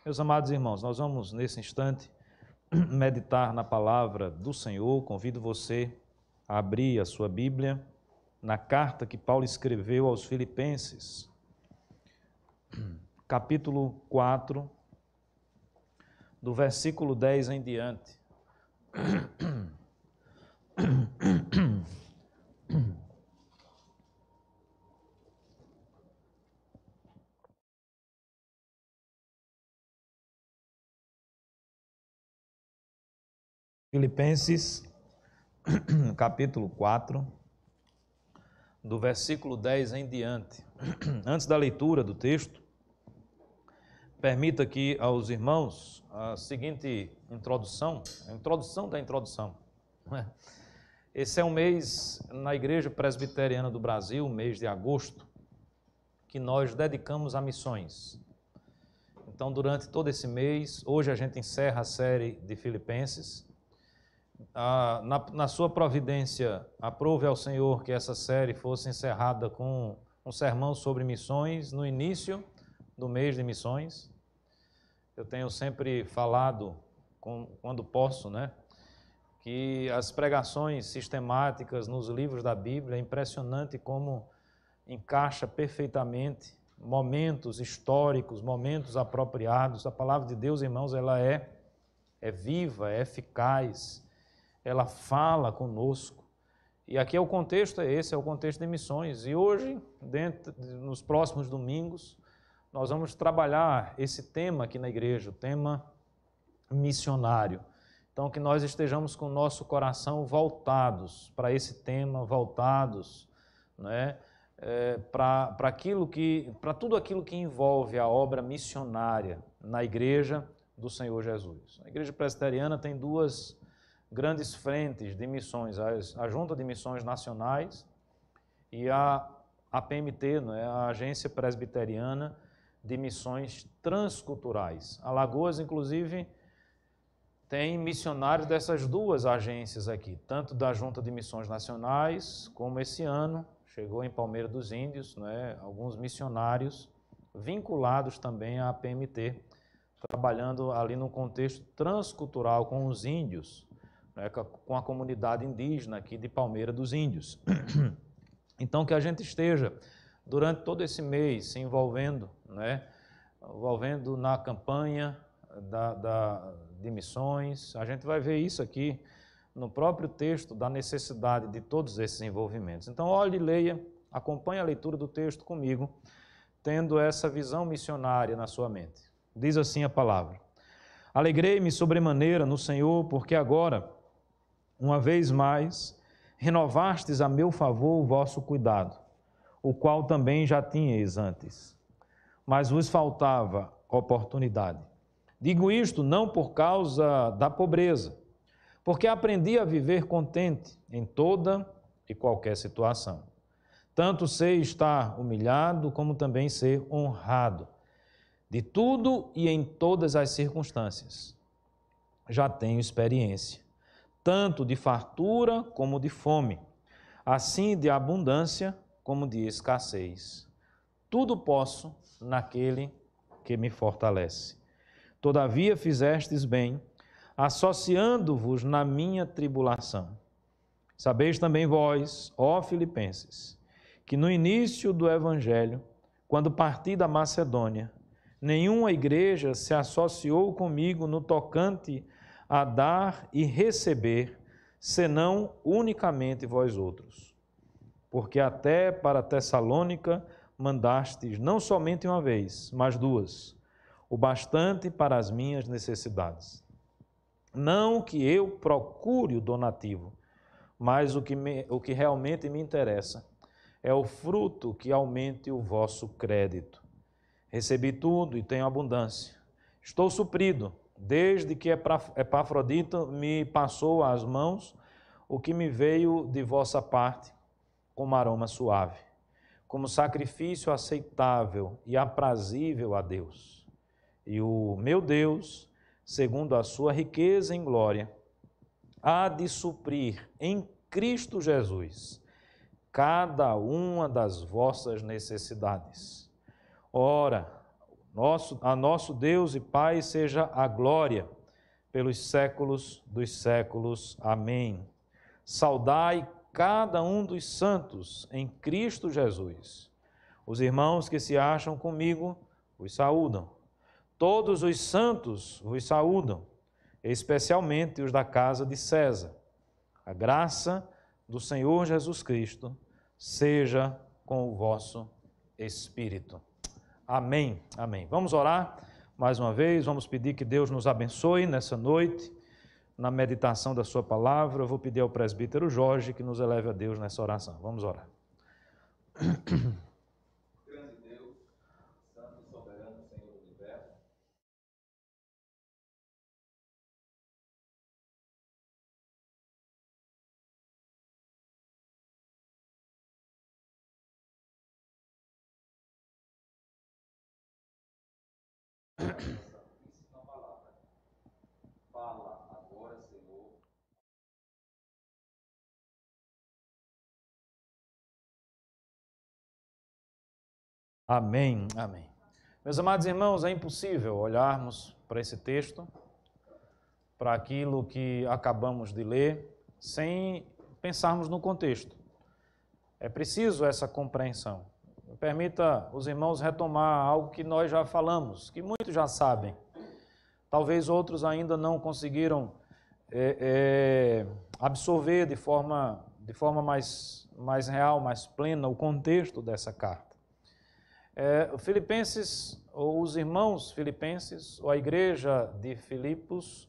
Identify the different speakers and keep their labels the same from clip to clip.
Speaker 1: Meus amados irmãos, nós vamos nesse instante meditar na palavra do Senhor. Convido você a abrir a sua Bíblia na carta que Paulo escreveu aos Filipenses, capítulo 4, do versículo 10 em diante. Filipenses, capítulo 4, do versículo 10 em diante. Antes da leitura do texto, permita aqui aos irmãos a seguinte introdução, a introdução da introdução. Esse é um mês na Igreja Presbiteriana do Brasil, mês de agosto, que nós dedicamos a missões. Então, durante todo esse mês, hoje a gente encerra a série de Filipenses. Na sua providência, aprove ao Senhor que essa série fosse encerrada com um sermão sobre missões no início do mês de missões. Eu tenho sempre falado, quando posso, que as pregações sistemáticas nos livros da Bíblia, é impressionante como encaixa perfeitamente momentos históricos, momentos apropriados. A palavra de Deus, irmãos, ela é viva, é eficaz, ela fala conosco. E aqui o contexto é esse, é o contexto de missões. E hoje, nos próximos domingos, nós vamos trabalhar esse tema aqui na igreja, o tema missionário. Então, que nós estejamos com o nosso coração voltados para esse tema, voltados, para tudo aquilo que envolve a obra missionária na igreja do Senhor Jesus. A igreja presbiteriana tem duas grandes frentes de missões, a Junta de Missões Nacionais e a PMT, a Agência Presbiteriana de Missões Transculturais. Alagoas, inclusive, tem missionários dessas duas agências aqui, tanto da Junta de Missões Nacionais, como esse ano chegou em Palmeira dos Índios, alguns missionários vinculados também à PMT, trabalhando ali no contexto transcultural com os índios, com a comunidade indígena aqui de Palmeira dos Índios. Então, que a gente esteja, durante todo esse mês, se envolvendo, envolvendo na campanha de missões. A gente vai ver isso aqui no próprio texto, da necessidade de todos esses envolvimentos. Então, olhe e leia, acompanhe a leitura do texto comigo, tendo essa visão missionária na sua mente. Diz assim a palavra: Alegrei-me sobremaneira no Senhor, porque agora, uma vez mais, renovastes a meu favor o vosso cuidado, o qual também já tinhais antes, mas vos faltava oportunidade. Digo isto não por causa da pobreza, porque aprendi a viver contente em toda e qualquer situação. Tanto sei estar humilhado, como também ser honrado. De tudo e em todas as circunstâncias. Já tenho experiência, tanto de fartura como de fome, assim de abundância como de escassez. Tudo posso naquele que me fortalece. Todavia fizestes bem, associando-vos na minha tribulação. Sabeis também vós, ó Filipenses, que no início do Evangelho, quando parti da Macedônia, nenhuma igreja se associou comigo no tocante a dar e receber, senão unicamente vós outros. Porque até para Tessalônica mandastes não somente uma vez, mas duas, o bastante para as minhas necessidades. Não que eu procure o donativo, mas o que realmente me interessa é o fruto que aumente o vosso crédito. Recebi tudo e tenho abundância. Estou suprido, desde que Epafrodito me passou às mãos o que me veio de vossa parte como aroma suave, como sacrifício aceitável e aprazível a Deus. E o meu Deus, segundo a sua riqueza em glória, há de suprir em Cristo Jesus cada uma das vossas necessidades. Ora, A nosso Deus e Pai seja a glória pelos séculos dos séculos. Amém. Saudai cada um dos santos em Cristo Jesus. Os irmãos que se acham comigo os saúdam. Todos os santos vos saúdam, especialmente os da casa de César. A graça do Senhor Jesus Cristo seja com o vosso espírito. Amém, amém. Vamos orar mais uma vez, vamos pedir que Deus nos abençoe nessa noite, na meditação da sua palavra. Eu vou pedir ao presbítero Jorge que nos eleve a Deus nessa oração. Vamos orar.
Speaker 2: Grande Deus, santo e soberano Senhor do universo, santíssima palavra. Fala agora, Senhor.
Speaker 1: Amém, amém. Meus amados irmãos, é impossível olharmos para esse texto, para aquilo que acabamos de ler, sem pensarmos no contexto. É preciso essa compreensão. Permita os irmãos retomar algo que nós já falamos, que muitos já sabem. Talvez outros ainda não conseguiram absorver de forma mais real, mais plena, o contexto dessa carta. Filipenses, ou os irmãos filipenses, ou a igreja de Filipos,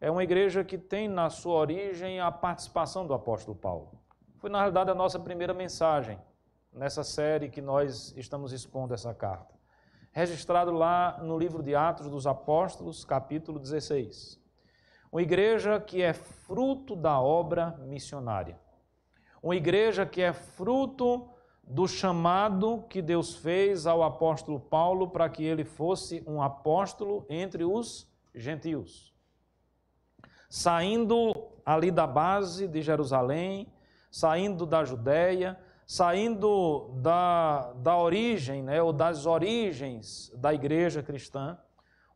Speaker 1: é uma igreja que tem na sua origem a participação do apóstolo Paulo. Foi, na realidade, a nossa primeira mensagem nessa série que nós estamos expondo essa carta. Registrado lá no livro de Atos dos Apóstolos, capítulo 16. Uma igreja que é fruto da obra missionária. Uma igreja que é fruto do chamado que Deus fez ao apóstolo Paulo para que ele fosse um apóstolo entre os gentios. Saindo ali da base de Jerusalém, saindo da Judéia, saindo da origem, ou das origens da igreja cristã,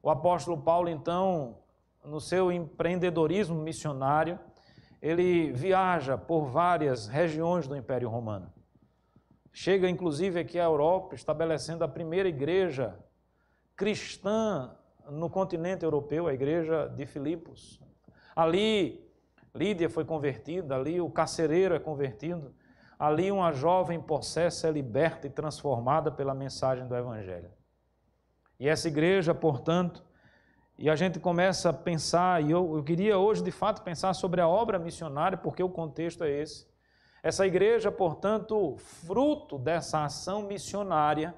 Speaker 1: o apóstolo Paulo, então, no seu empreendedorismo missionário, ele viaja por várias regiões do Império Romano. Chega, inclusive, aqui à Europa, estabelecendo a primeira igreja cristã no continente europeu, a igreja de Filipos. Ali, Lídia foi convertida, ali o carcereiro é convertido, ali uma jovem possessa é liberta e transformada pela mensagem do Evangelho. E essa igreja, portanto, e a gente começa a pensar, e eu queria hoje, de fato, pensar sobre a obra missionária, porque o contexto é esse. Essa igreja, portanto, fruto dessa ação missionária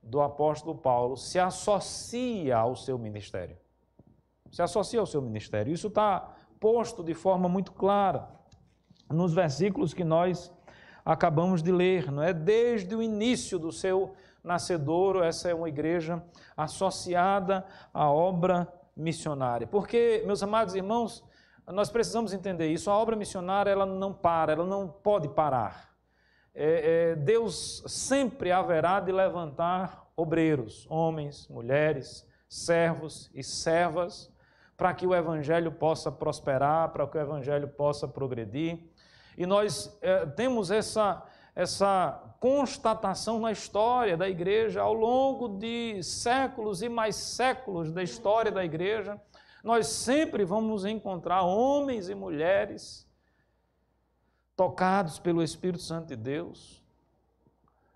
Speaker 1: do apóstolo Paulo, se associa ao seu ministério. Se associa ao seu ministério. Isso está posto de forma muito clara nos versículos que nós acabamos de ler, não é? Desde o início do seu nascedouro, essa é uma igreja associada à obra missionária. Porque, meus amados irmãos, nós precisamos entender isso. A obra missionária, ela não para, ela não pode parar. Deus sempre haverá de levantar obreiros, homens, mulheres, servos e servas, para que o evangelho possa prosperar, para que o evangelho possa progredir. E nós temos essa constatação na história da igreja, ao longo de séculos e mais séculos da história da igreja. Nós sempre vamos encontrar homens e mulheres tocados pelo Espírito Santo de Deus,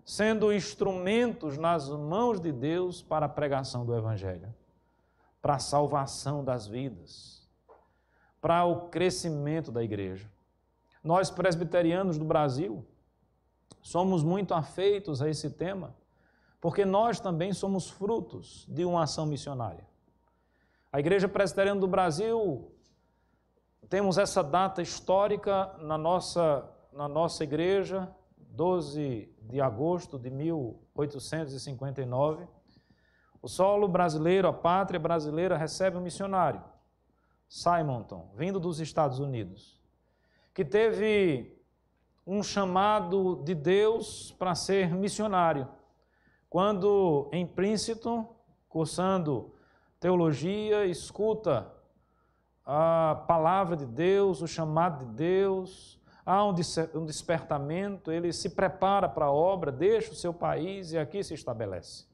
Speaker 1: sendo instrumentos nas mãos de Deus para a pregação do Evangelho, para a salvação das vidas, para o crescimento da igreja. Nós, presbiterianos do Brasil, somos muito afeitos a esse tema, porque nós também somos frutos de uma ação missionária. A Igreja Presbiteriana do Brasil, temos essa data histórica na nossa igreja, 12 de agosto de 1859. O solo brasileiro, a pátria brasileira, recebe um missionário, Simonton, vindo dos Estados Unidos, que teve um chamado de Deus para ser missionário, quando em Princeton, cursando teologia, escuta a palavra de Deus, o chamado de Deus, há um despertamento, ele se prepara para a obra, deixa o seu país e aqui se estabelece.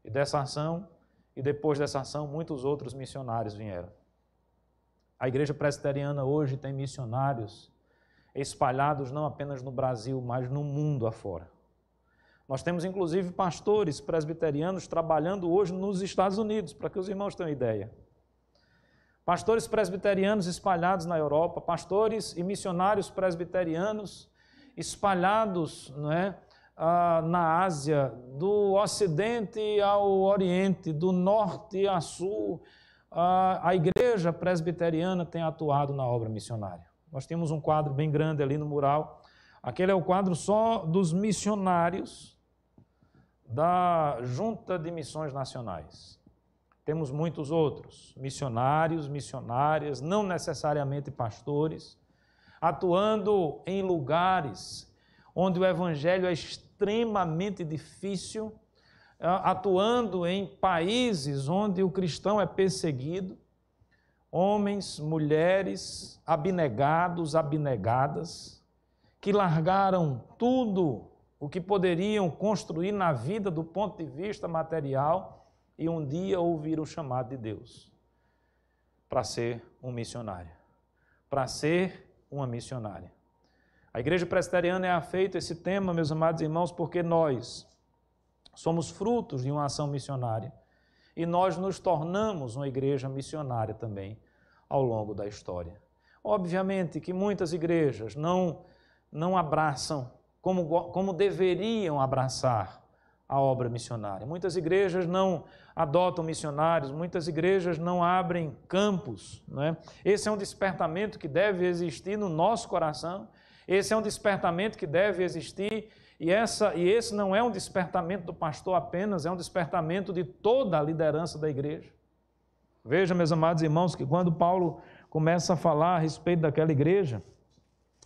Speaker 1: E dessa ação, e depois dessa ação, muitos outros missionários vieram. A Igreja Presbiteriana hoje tem missionários espalhados não apenas no Brasil, mas no mundo afora. Nós temos inclusive pastores presbiterianos trabalhando hoje nos Estados Unidos, para que os irmãos tenham ideia. Pastores presbiterianos espalhados na Europa, pastores e missionários presbiterianos espalhados, não é, na Ásia, do Ocidente ao Oriente, do Norte a Sul. A Igreja Presbiteriana tem atuado na obra missionária. Nós temos um quadro bem grande ali no mural. Aquele é o quadro só dos missionários da Junta de Missões Nacionais. Temos muitos outros, missionários, missionárias, não necessariamente pastores, atuando em lugares onde o evangelho é extremamente difícil, atuando em países onde o cristão é perseguido, homens, mulheres, abnegados, abnegadas, que largaram tudo o que poderiam construir na vida do ponto de vista material e um dia ouviram o chamado de Deus para ser um missionário, para ser uma missionária. A Igreja Presbiteriana é afeita a esse tema, meus amados irmãos, porque nós somos frutos de uma ação missionária e nós nos tornamos uma igreja missionária também ao longo da história. Obviamente que muitas igrejas não abraçam como deveriam abraçar a obra missionária. Muitas igrejas não adotam missionários, muitas igrejas não abrem campos, não é? Esse é um despertamento que deve existir no nosso coração, esse é um despertamento que deve existir, e esse não é um despertamento do pastor apenas, é um despertamento de toda a liderança da igreja. Veja, meus amados irmãos, que quando Paulo começa a falar a respeito daquela igreja,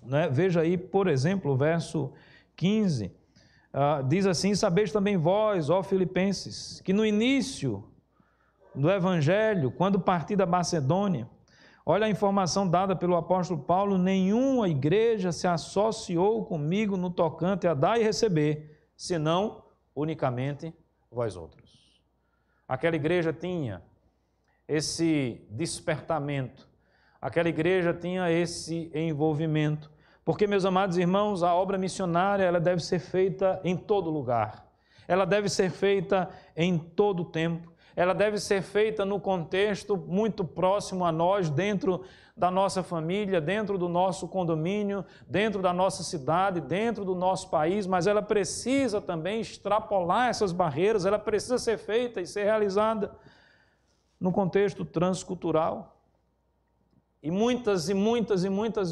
Speaker 1: né, veja aí, por exemplo, o verso 15, diz assim: sabeis também vós, ó Filipenses, que no início do Evangelho, quando parti da Macedônia, olha a informação dada pelo apóstolo Paulo, nenhuma igreja se associou comigo no tocante a dar e receber, senão unicamente vós outros. Aquela igreja tinha esse despertamento, aquela igreja tinha esse envolvimento, porque, meus amados irmãos, a obra missionária ela deve ser feita em todo lugar, ela deve ser feita em todo tempo, ela deve ser feita no contexto muito próximo a nós, dentro da nossa família, dentro do nosso condomínio, dentro da nossa cidade, dentro do nosso país, mas ela precisa também extrapolar essas barreiras, ela precisa ser feita e ser realizada no contexto transcultural. E muitas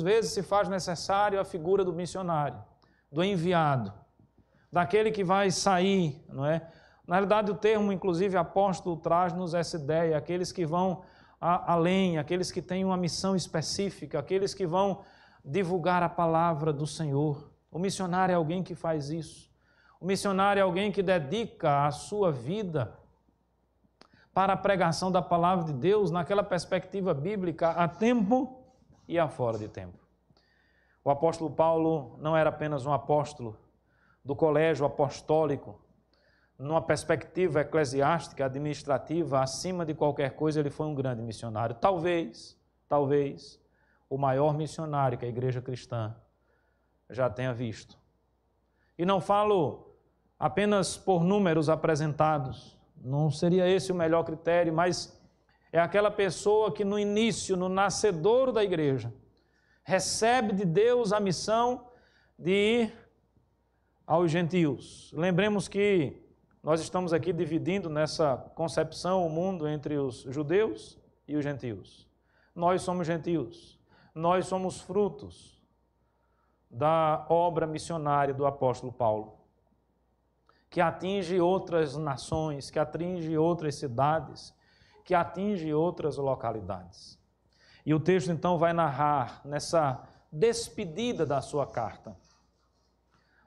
Speaker 1: vezes se faz necessário a figura do missionário, do enviado, daquele que vai sair, não é? Na realidade, o termo, inclusive, apóstolo, traz-nos essa ideia, aqueles que vão além, aqueles que têm uma missão específica, aqueles que vão divulgar a palavra do Senhor. O missionário é alguém que faz isso. O missionário é alguém que dedica a sua vida para a pregação da palavra de Deus, naquela perspectiva bíblica, a tempo e a fora de tempo. O apóstolo Paulo não era apenas um apóstolo do colégio apostólico, numa perspectiva eclesiástica, administrativa, acima de qualquer coisa, ele foi um grande missionário. Talvez, o maior missionário que a igreja cristã já tenha visto. E não falo apenas por números apresentados, não seria esse o melhor critério, mas é aquela pessoa que no início, no nascedouro da igreja, recebe de Deus a missão de ir aos gentios. Lembremos que nós estamos aqui dividindo nessa concepção o mundo entre os judeus e os gentios. Nós somos gentios, nós somos frutos da obra missionária do apóstolo Paulo, que atinge outras nações, que atinge outras cidades, que atinge outras localidades. E o texto então vai narrar nessa despedida da sua carta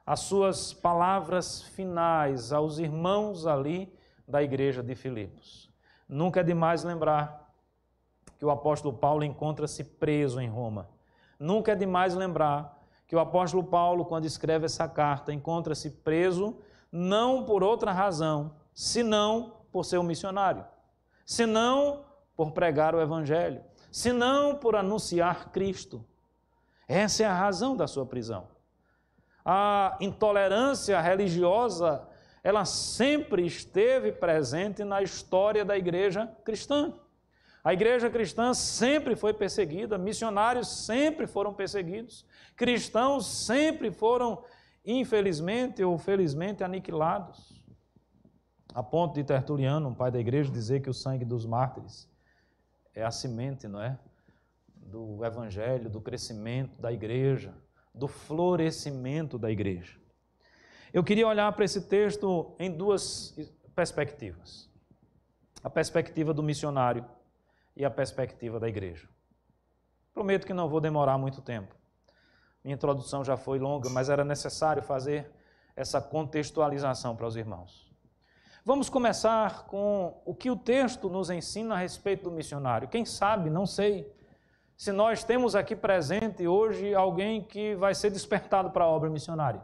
Speaker 1: as suas palavras finais aos irmãos ali da igreja de Filipos. Nunca é demais lembrar que o apóstolo Paulo encontra-se preso em Roma. Nunca é demais lembrar que o apóstolo Paulo, quando escreve essa carta, encontra-se preso não por outra razão, senão por ser um missionário, senão por pregar o evangelho, senão por anunciar Cristo. Essa é a razão da sua prisão. A intolerância religiosa, ela sempre esteve presente na história da igreja cristã. A igreja cristã sempre foi perseguida, missionários sempre foram perseguidos, cristãos sempre foram, infelizmente ou felizmente, aniquilados. A ponto de Tertuliano, um pai da igreja, dizer que o sangue dos mártires é a semente, não é? Do evangelho, do crescimento da igreja, do florescimento da igreja. Eu queria olhar para esse texto em duas perspectivas. A perspectiva do missionário e a perspectiva da igreja. Prometo que não vou demorar muito tempo. Minha introdução já foi longa, mas era necessário fazer essa contextualização para os irmãos. Vamos começar com o que o texto nos ensina a respeito do missionário. Quem sabe, não sei, se nós temos aqui presente hoje alguém que vai ser despertado para a obra missionária.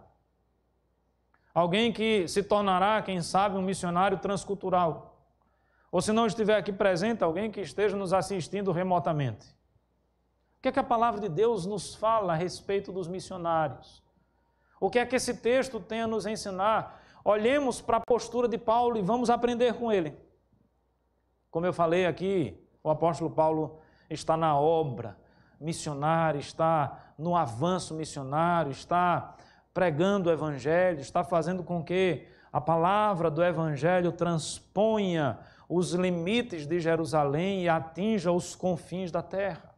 Speaker 1: Alguém que se tornará, quem sabe, um missionário transcultural. Ou se não estiver aqui presente, alguém que esteja nos assistindo remotamente. O que é que a palavra de Deus nos fala a respeito dos missionários? O que é que esse texto tem a nos ensinar? Olhemos para a postura de Paulo e vamos aprender com ele. Como eu falei aqui, o apóstolo Paulo está na obra missionária, está no avanço missionário, está pregando o evangelho, está fazendo com que a palavra do evangelho transponha os limites de Jerusalém e atinja os confins da terra.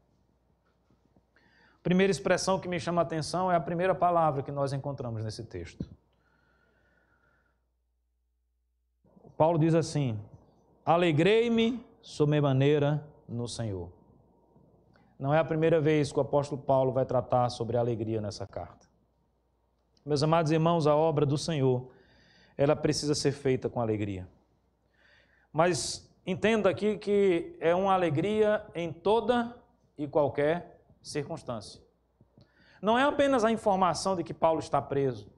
Speaker 1: A primeira expressão que me chama a atenção é a primeira palavra que nós encontramos nesse texto. Paulo diz assim: alegrei-me sobremaneira no Senhor. Não é a primeira vez que o apóstolo Paulo vai tratar sobre a alegria nessa carta. Meus amados irmãos, a obra do Senhor, ela precisa ser feita com alegria. Mas entenda aqui que é uma alegria em toda e qualquer circunstância. Não é apenas a informação de que Paulo está preso.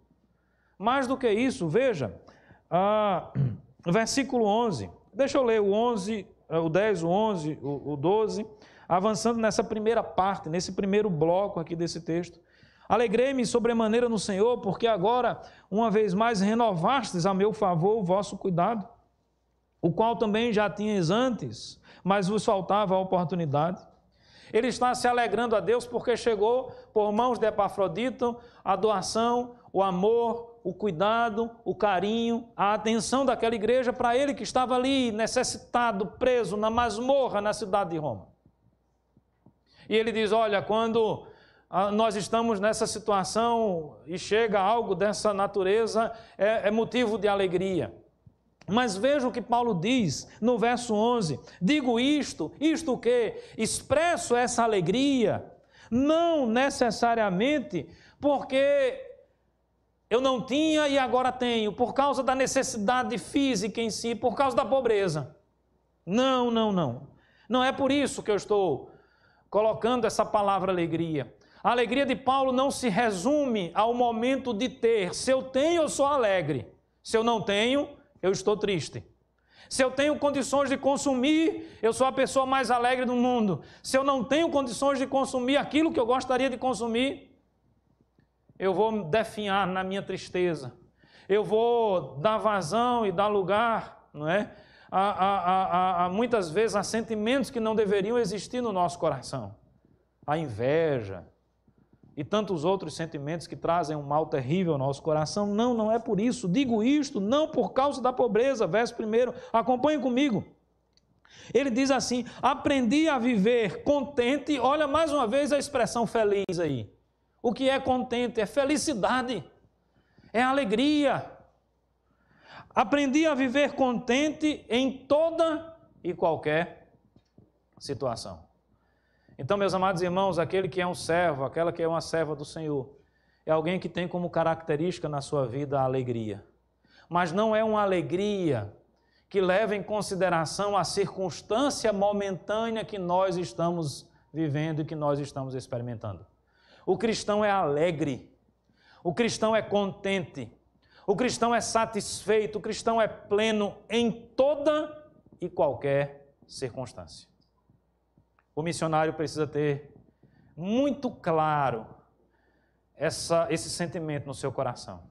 Speaker 1: Mais do que isso, veja, versículo 11. Deixa eu ler o 11, o 10, o 11, o 12, avançando nessa primeira parte, nesse primeiro bloco aqui desse texto. Alegrei-me sobremaneira no Senhor, porque agora, uma vez mais, renovastes a meu favor o vosso cuidado, o qual também já tinhas antes, mas vos faltava a oportunidade. Ele está se alegrando a Deus porque chegou, por mãos de Epafrodito, a doação, o amor, o cuidado, o carinho, a atenção daquela igreja para ele que estava ali, necessitado, preso na masmorra na cidade de Roma. E ele diz, olha, quando nós estamos nessa situação e chega algo dessa natureza, é motivo de alegria. Mas veja o que Paulo diz no verso 11, digo isto o quê? Expresso essa alegria, não necessariamente porque eu não tinha e agora tenho, por causa da necessidade física em si, por causa da pobreza. Não. Não é por isso que eu estou colocando essa palavra alegria. A alegria de Paulo não se resume ao momento de ter. Se eu tenho, eu sou alegre. Se eu não tenho, eu estou triste. Se eu tenho condições de consumir, eu sou a pessoa mais alegre do mundo. Se eu não tenho condições de consumir aquilo que eu gostaria de consumir, eu vou definhar na minha tristeza. Eu vou dar vazão e dar lugar, não é? Muitas vezes a sentimentos que não deveriam existir no nosso coração. A inveja e tantos outros sentimentos que trazem um mal terrível ao nosso coração. Não é por isso. Digo isto não por causa da pobreza. Verso 1, acompanhe comigo. Ele diz assim, aprendi a viver contente. Olha mais uma vez a expressão feliz aí. O que é contente? É felicidade, é alegria. Aprendi a viver contente em toda e qualquer situação. Então, meus amados irmãos, aquele que é um servo, aquela que é uma serva do Senhor, é alguém que tem como característica na sua vida a alegria. Mas não é uma alegria que leva em consideração a circunstância momentânea que nós estamos vivendo e que nós estamos experimentando. O cristão é alegre, o cristão é contente, o cristão é satisfeito, o cristão é pleno em toda e qualquer circunstância. O missionário precisa ter muito claro esse sentimento no seu coração.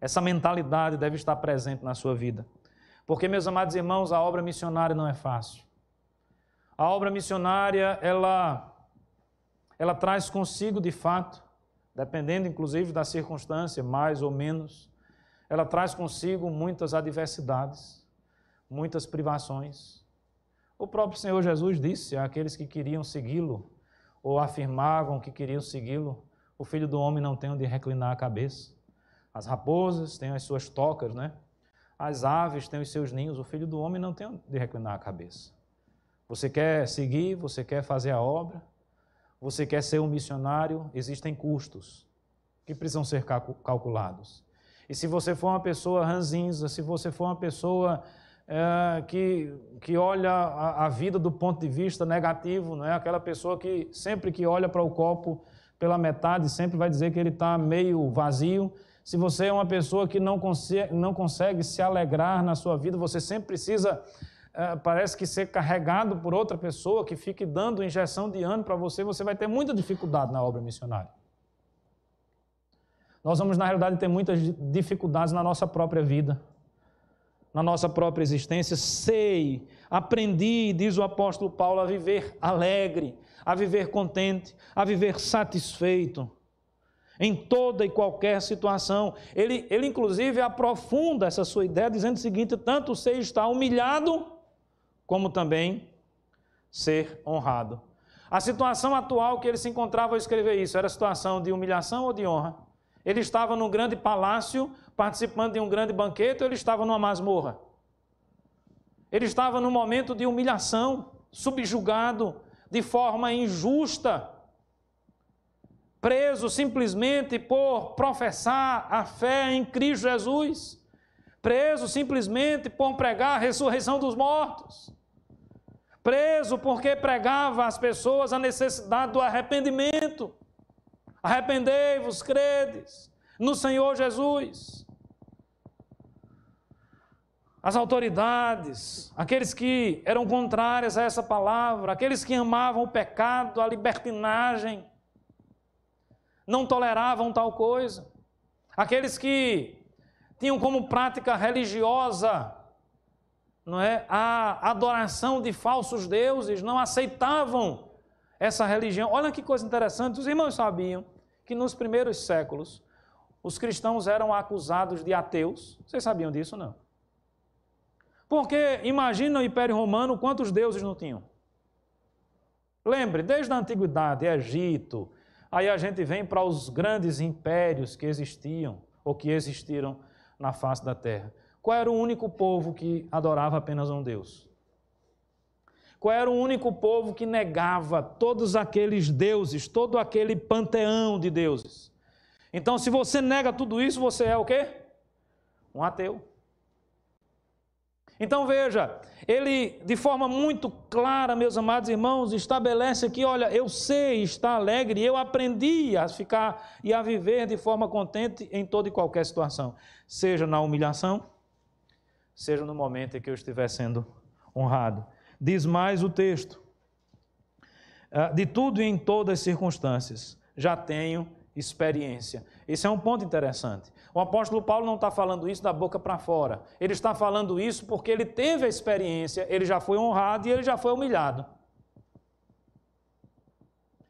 Speaker 1: Essa mentalidade deve estar presente na sua vida. Porque, meus amados irmãos, a obra missionária não é fácil. A obra missionária, ela traz consigo, de fato, dependendo inclusive da circunstância, mais ou menos, ela traz consigo muitas adversidades, muitas privações. O próprio Senhor Jesus disse àqueles que queriam segui-lo, ou afirmavam que queriam segui-lo, o Filho do Homem não tem onde reclinar a cabeça. As raposas têm as suas tocas, né? As aves têm os seus ninhos, o Filho do Homem não tem onde reclinar a cabeça. Você quer seguir, você quer fazer a obra, você quer ser um missionário, existem custos que precisam ser calculados. E se você for uma pessoa ranzinza, se você for uma pessoa que olha a vida do ponto de vista negativo, não é? Aquela pessoa que sempre que olha para o copo pela metade, sempre vai dizer que ele está meio vazio. Se você é uma pessoa que não consegue se alegrar na sua vida, você sempre precisa, parece que ser carregado por outra pessoa que fique dando injeção de ânimo para você, você vai ter muita dificuldade na obra missionária. Nós vamos, na realidade, ter muitas dificuldades na nossa própria vida, na nossa própria existência. Aprendi, diz o apóstolo Paulo, a viver alegre, a viver contente, a viver satisfeito em toda e qualquer situação. Ele inclusive aprofunda essa sua ideia dizendo o seguinte: tanto ser estar humilhado, como também ser honrado. A situação atual que ele se encontrava ao escrever isso, era a situação de humilhação ou de honra? Ele estava num grande palácio, participando de um grande banquete, ou ele estava numa masmorra? Ele estava num momento de humilhação, subjugado, de forma injusta, preso simplesmente por professar a fé em Cristo Jesus, preso simplesmente por pregar a ressurreição dos mortos, preso porque pregava às pessoas a necessidade do arrependimento. Arrependei-vos, credes no Senhor Jesus. As autoridades, aqueles que eram contrários a essa palavra, aqueles que amavam o pecado, a libertinagem, não toleravam tal coisa. Aqueles que tinham como prática religiosa, não é, a adoração de falsos deuses, não aceitavam essa religião. Olha que coisa interessante, os irmãos sabiam que nos primeiros séculos os cristãos eram acusados de ateus. Vocês sabiam disso, não? Porque imagina o Império Romano, quantos deuses não tinham? Lembre, desde a Antiguidade, Egito, aí a gente vem para os grandes impérios que existiam ou que existiram na face da terra. Qual era o único povo que adorava apenas um Deus? Qual era o único povo que negava todos aqueles deuses, todo aquele panteão de deuses? Então, se você nega tudo isso, você é o quê? Um ateu. Então, veja, ele, de forma muito clara, meus amados irmãos, estabelece aqui, olha, eu sei estar alegre, eu aprendi a ficar e a viver de forma contente em toda e qualquer situação, seja na humilhação, seja no momento em que eu estiver sendo honrado. Diz mais o texto: de tudo e em todas as circunstâncias, já tenho experiência. Esse é um ponto interessante. O apóstolo Paulo não está falando isso da boca para fora. Ele está falando isso porque ele teve a experiência, ele já foi honrado e ele já foi humilhado.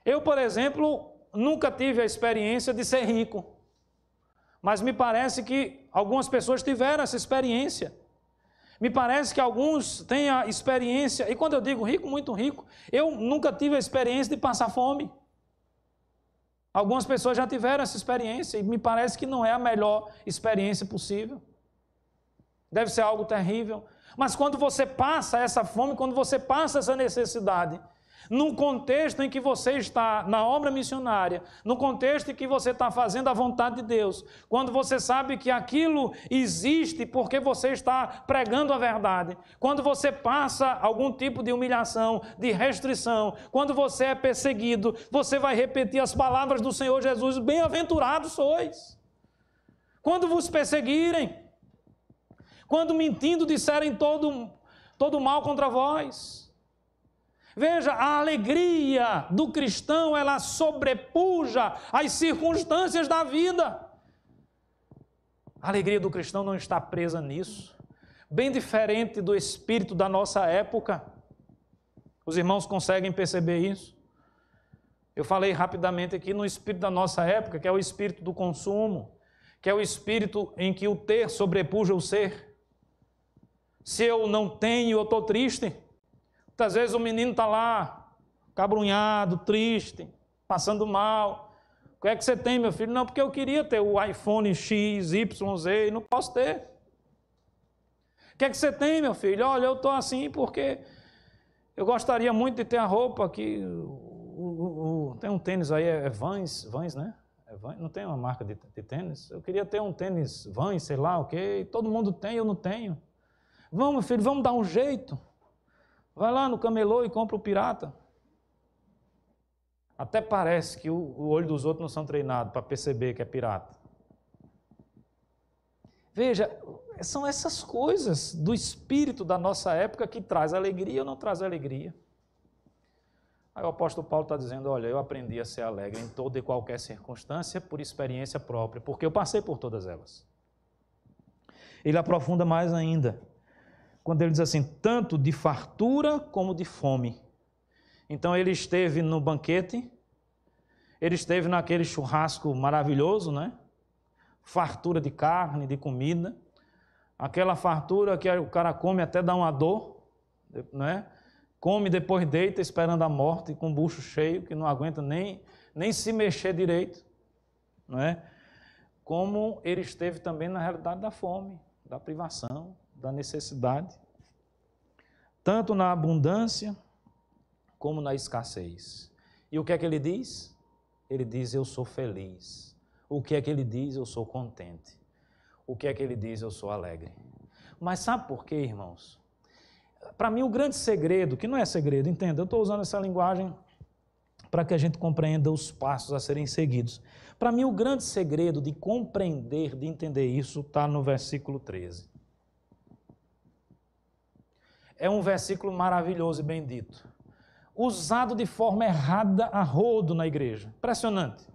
Speaker 1: Eu, por exemplo, nunca tive a experiência de ser rico, mas me parece que algumas pessoas tiveram essa experiência. Me parece que alguns têm a experiência, e quando eu digo rico, muito rico, eu nunca tive a experiência de passar fome. Algumas pessoas já tiveram essa experiência e me parece que não é a melhor experiência possível. Deve ser algo terrível. Mas quando você passa essa fome, quando você passa essa necessidade, No contexto em que você está na obra missionária, no contexto em que você está fazendo a vontade de Deus, quando você sabe que aquilo existe porque você está pregando a verdade, quando você passa algum tipo de humilhação, de restrição, quando você é perseguido, você vai repetir as palavras do Senhor Jesus: bem-aventurados sois. Quando vos perseguirem, quando mentindo disserem todo mal contra vós. Veja, a alegria do cristão, ela sobrepuja as circunstâncias da vida. A alegria do cristão não está presa nisso. Bem diferente do espírito da nossa época. Os irmãos conseguem perceber isso? Eu falei rapidamente aqui no espírito da nossa época, que é o espírito do consumo, que é o espírito em que o ter sobrepuja o ser. Se eu não tenho, eu estou triste. Muitas vezes o menino está lá, cabrunhado, triste, passando mal. O que é que você tem, meu filho? Não, porque eu queria ter o iPhone X, Y, Z e não posso ter. O que é que você tem, meu filho? Olha, eu estou assim porque eu gostaria muito de ter a roupa que... tem um tênis aí, é Vans, né? Não tem uma marca de tênis? Eu queria ter um tênis Vans, sei lá o quê. Todo mundo tem, eu não tenho. Vamos, meu filho, vamos dar um jeito. Vai lá no camelô e compra o pirata. Até parece que o olho dos outros não são treinados para perceber que é pirata. Veja, são essas coisas do espírito da nossa época que traz alegria ou não traz alegria. Aí o apóstolo Paulo está dizendo: olha, eu aprendi a ser alegre em toda e qualquer circunstância por experiência própria, porque eu passei por todas elas. Ele aprofunda mais ainda, quando ele diz assim: tanto de fartura como de fome. Então ele esteve no banquete, ele esteve naquele churrasco maravilhoso, né? Fartura de carne, de comida, aquela fartura que o cara come até dá uma dor, né? Come, depois deita esperando a morte, com o bucho cheio, que não aguenta nem se mexer direito, não é? Como ele esteve também na realidade da fome, da privação, da necessidade, tanto na abundância como na escassez. E o que é que ele diz? Ele diz: eu sou feliz. O que é que ele diz? Eu sou contente. O que é que ele diz? Eu sou alegre. Mas sabe por quê, irmãos? Para mim o grande segredo, que não é segredo, entenda, eu estou usando essa linguagem para que a gente compreenda os passos a serem seguidos. Para mim o grande segredo de compreender, de entender isso, está no versículo 13. É um versículo maravilhoso e bendito, usado de forma errada a rodo na igreja. Impressionante.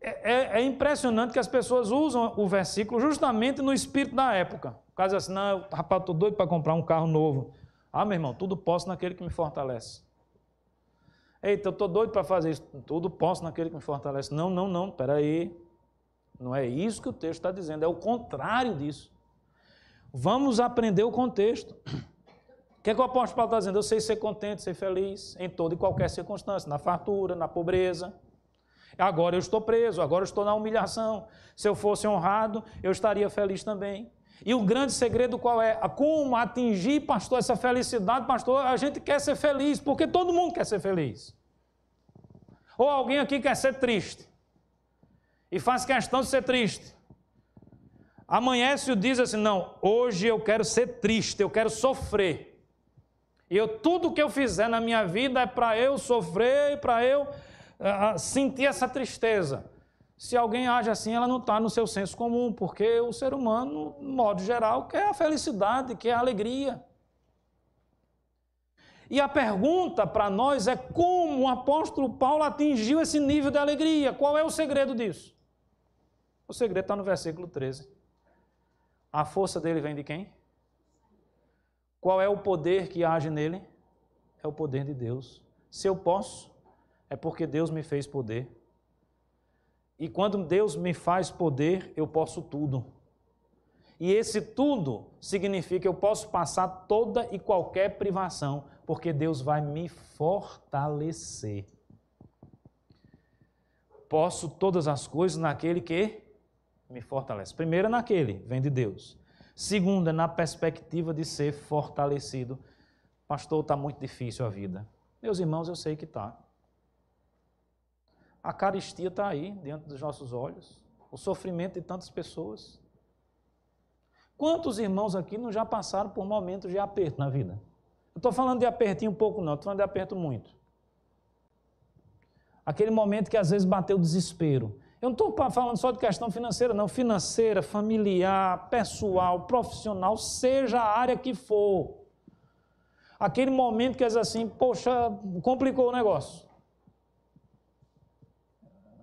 Speaker 1: É impressionante que as pessoas usam o versículo justamente no espírito da época. O caso é assim: não, rapaz, estou doido para comprar um carro novo. Ah, meu irmão, tudo posso naquele que me fortalece. Eita, eu estou doido para fazer isso. Tudo posso naquele que me fortalece. Não, peraí. Não é isso que o texto está dizendo, é o contrário disso. Vamos aprender o contexto. O que é que o apóstolo Paulo está dizendo? Eu sei ser contente, ser feliz em toda e qualquer circunstância, na fartura, na pobreza. Agora eu estou preso, agora eu estou na humilhação. Se eu fosse honrado, eu estaria feliz também. E o grande segredo qual é? Como atingir, pastor, essa felicidade? Pastor, a gente quer ser feliz, porque todo mundo quer ser feliz. Ou alguém aqui quer ser triste e faz questão de ser triste. Amanhece e diz assim: não, hoje eu quero ser triste, eu quero sofrer. E tudo que eu fizer na minha vida é para eu sofrer e para eu sentir essa tristeza. Se alguém age assim, ela não está no seu senso comum, porque o ser humano, no modo geral, quer a felicidade, quer a alegria. E a pergunta para nós é: como o apóstolo Paulo atingiu esse nível de alegria? Qual é o segredo disso? O segredo está no versículo 13. A força dele vem de quem? Qual é o poder que age nele? É o poder de Deus. Se eu posso, é porque Deus me fez poder. E quando Deus me faz poder, eu posso tudo. E esse tudo significa que eu posso passar toda e qualquer privação, porque Deus vai me fortalecer. Posso todas as coisas naquele que me fortalece. Primeiro, naquele, vem de Deus. Segundo, na perspectiva de ser fortalecido Pastor, está muito difícil a vida. Meus irmãos, eu sei que está. A carestia está aí, diante dos nossos olhos. O sofrimento de tantas pessoas. Quantos irmãos aqui não já passaram por momentos de aperto na vida? Não estou falando de apertinho pouco não, estou falando de aperto muito. Aquele momento que às vezes bateu o desespero. Eu não estou falando só de questão financeira, não. Financeira, familiar, pessoal, profissional, seja a área que for. Aquele momento que é assim, poxa, complicou o negócio.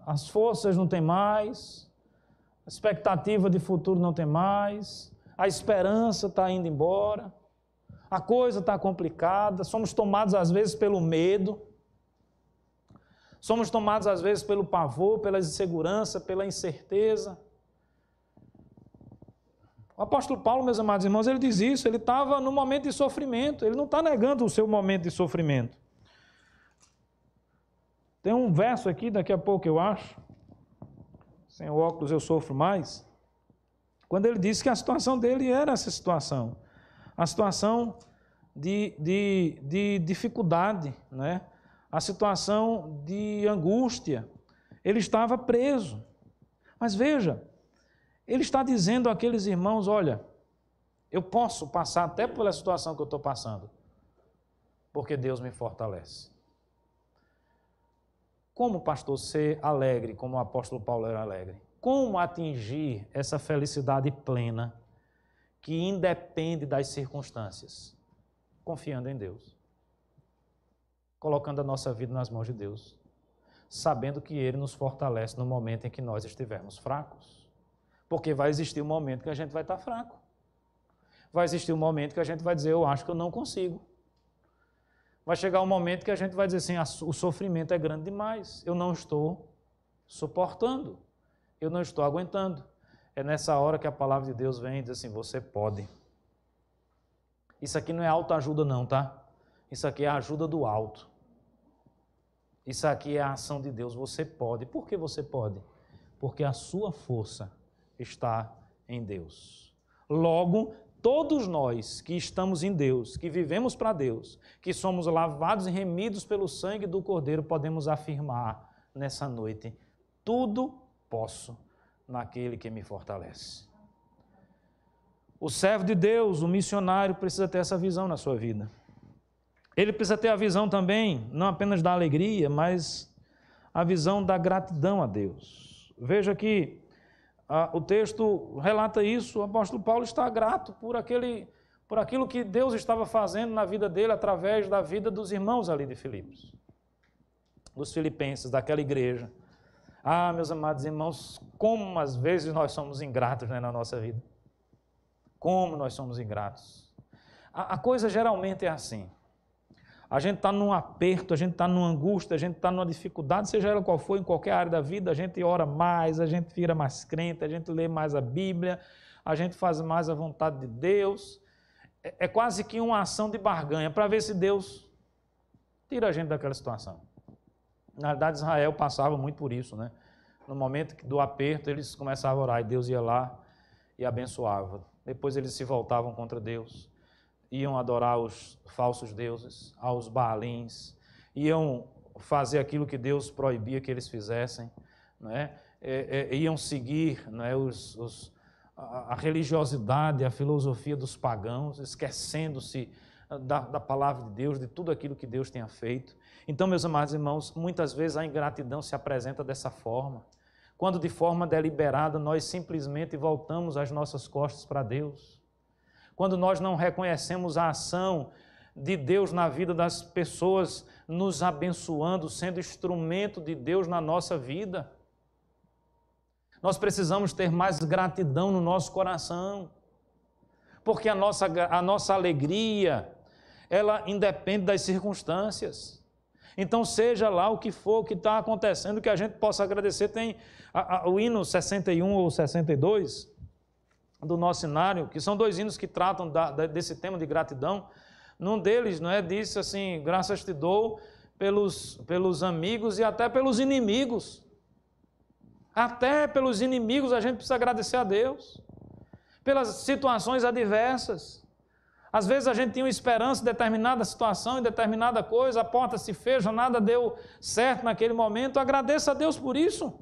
Speaker 1: As forças não tem mais, a expectativa de futuro não tem mais, a esperança está indo embora, a coisa está complicada, somos tomados às vezes pelo medo, somos tomados às vezes pelo pavor, pela insegurança, pela incerteza. O apóstolo Paulo, meus amados irmãos, ele diz isso, ele estava no momento de sofrimento, ele não está negando o seu momento de sofrimento. Tem um verso aqui, daqui a pouco eu acho, sem o óculos eu sofro mais, quando ele disse que a situação dele era essa situação, a situação de dificuldade, né? A situação de angústia, ele estava preso. Mas veja, ele está dizendo àqueles irmãos, olha, eu posso passar até pela situação que eu estou passando, porque Deus me fortalece. Como, pastor, ser alegre, como o apóstolo Paulo era alegre? Como atingir essa felicidade plena que independe das circunstâncias? Confiando em Deus. Colocando a nossa vida nas mãos de Deus. Sabendo que Ele nos fortalece no momento em que nós estivermos fracos. Porque vai existir um momento que a gente vai estar fraco. Vai existir um momento que a gente vai dizer, eu acho que eu não consigo. Vai chegar um momento que a gente vai dizer assim, o sofrimento é grande demais, eu não estou suportando, eu não estou aguentando. É nessa hora que a palavra de Deus vem e diz assim, você pode. Isso aqui não é autoajuda não, tá? Isso aqui é a ajuda do alto. Isso aqui é a ação de Deus, você pode. Por que você pode? Porque a sua força está em Deus. Logo, todos nós que estamos em Deus, que vivemos para Deus, que somos lavados e remidos pelo sangue do Cordeiro, podemos afirmar nessa noite, tudo posso naquele que me fortalece. O servo de Deus, o missionário, precisa ter essa visão na sua vida. Ele precisa ter a visão também, não apenas da alegria, mas a visão da gratidão a Deus. Veja que o texto relata isso, o apóstolo Paulo está grato por aquilo que Deus estava fazendo na vida dele, através da vida dos irmãos ali de Filipos, dos filipenses, daquela igreja. Ah, meus amados irmãos, como às vezes nós somos ingratos, né, na nossa vida. Como nós somos ingratos. A coisa geralmente é assim. A gente está num aperto, a gente está numa angústia, a gente está numa dificuldade, seja ela qual for, em qualquer área da vida, a gente ora mais, a gente vira mais crente, a gente lê mais a Bíblia, a gente faz mais a vontade de Deus. É quase que uma ação de barganha para ver se Deus tira a gente daquela situação. Na verdade, Israel passava muito por isso, né? No momento do aperto, eles começavam a orar e Deus ia lá e abençoava. Depois eles se voltavam contra Deus. Iam adorar os falsos deuses, aos Baalins, iam fazer aquilo que Deus proibia que eles fizessem, né? Iam seguir, né, a religiosidade, a filosofia dos pagãos, esquecendo-se da palavra de Deus, de tudo aquilo que Deus tenha feito. Então, meus amados irmãos, muitas vezes a ingratidão se apresenta dessa forma, quando de forma deliberada nós simplesmente voltamos as nossas costas para Deus. Quando nós não reconhecemos a ação de Deus na vida das pessoas, nos abençoando, sendo instrumento de Deus na nossa vida. Nós precisamos ter mais gratidão no nosso coração, porque a nossa alegria, ela independe das circunstâncias. Então, seja lá o que for que está acontecendo, que a gente possa agradecer. Tem o hino 61 ou 62, do nosso hinário, que são 2 hinos que tratam desse tema de gratidão. Num deles, não é, diz assim, graças te dou pelos amigos e até pelos inimigos. Até pelos inimigos a gente precisa agradecer a Deus. Pelas situações adversas. Às vezes a gente tinha uma esperança em determinada situação, em determinada coisa, a porta se fecha, nada deu certo naquele momento. Agradeça a Deus por isso.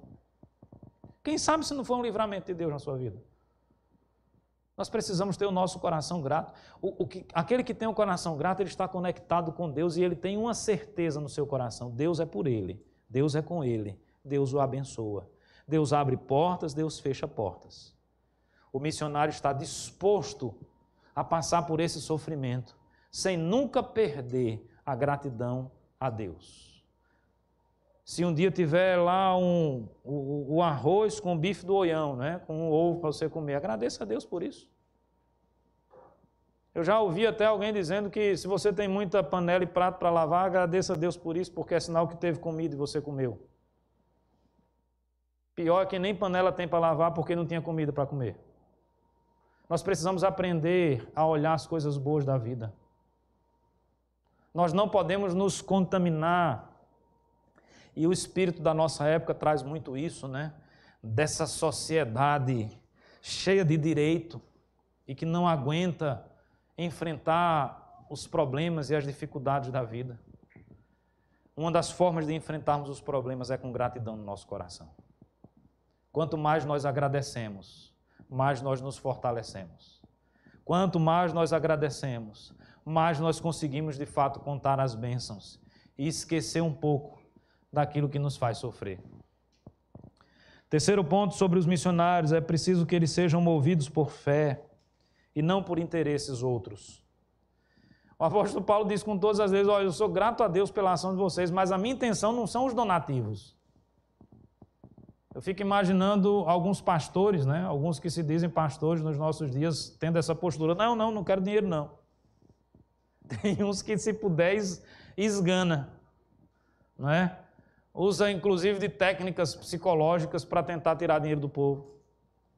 Speaker 1: Quem sabe se não foi um livramento de Deus na sua vida? Nós precisamos ter o nosso coração grato. Aquele que tem um coração grato, ele está conectado com Deus e ele tem uma certeza no seu coração. Deus é por ele, Deus é com ele, Deus o abençoa. Deus abre portas, Deus fecha portas. O missionário está disposto a passar por esse sofrimento, sem nunca perder a gratidão a Deus. Se um dia tiver lá o arroz com o bife do Oião, né, com um ovo para você comer, agradeça a Deus por isso. Eu já ouvi até alguém dizendo que se você tem muita panela e prato para lavar, agradeça a Deus por isso, porque é sinal que teve comida e você comeu. Pior é que nem panela tem para lavar porque não tinha comida para comer. Nós precisamos aprender a olhar as coisas boas da vida. Nós não podemos nos contaminar. E o espírito da nossa época traz muito isso, né? Dessa sociedade cheia de direito e que não aguenta enfrentar os problemas e as dificuldades da vida. Uma das formas de enfrentarmos os problemas é com gratidão no nosso coração. Quanto mais nós agradecemos, mais nós nos fortalecemos. Quanto mais nós agradecemos, mais nós conseguimos de fato contar as bênçãos e esquecer um pouco daquilo que nos faz sofrer. Terceiro ponto sobre os missionários, é preciso que eles sejam movidos por fé e não por interesses outros. O apóstolo Paulo diz com todas as vezes, olha, eu sou grato a Deus pela ação de vocês, mas a minha intenção não são os donativos. Eu fico imaginando alguns pastores, né? Alguns que se dizem pastores nos nossos dias, tendo essa postura. Não quero dinheiro, não. Tem uns que, se puder, esgana, não é? Usa, inclusive, de técnicas psicológicas para tentar tirar dinheiro do povo.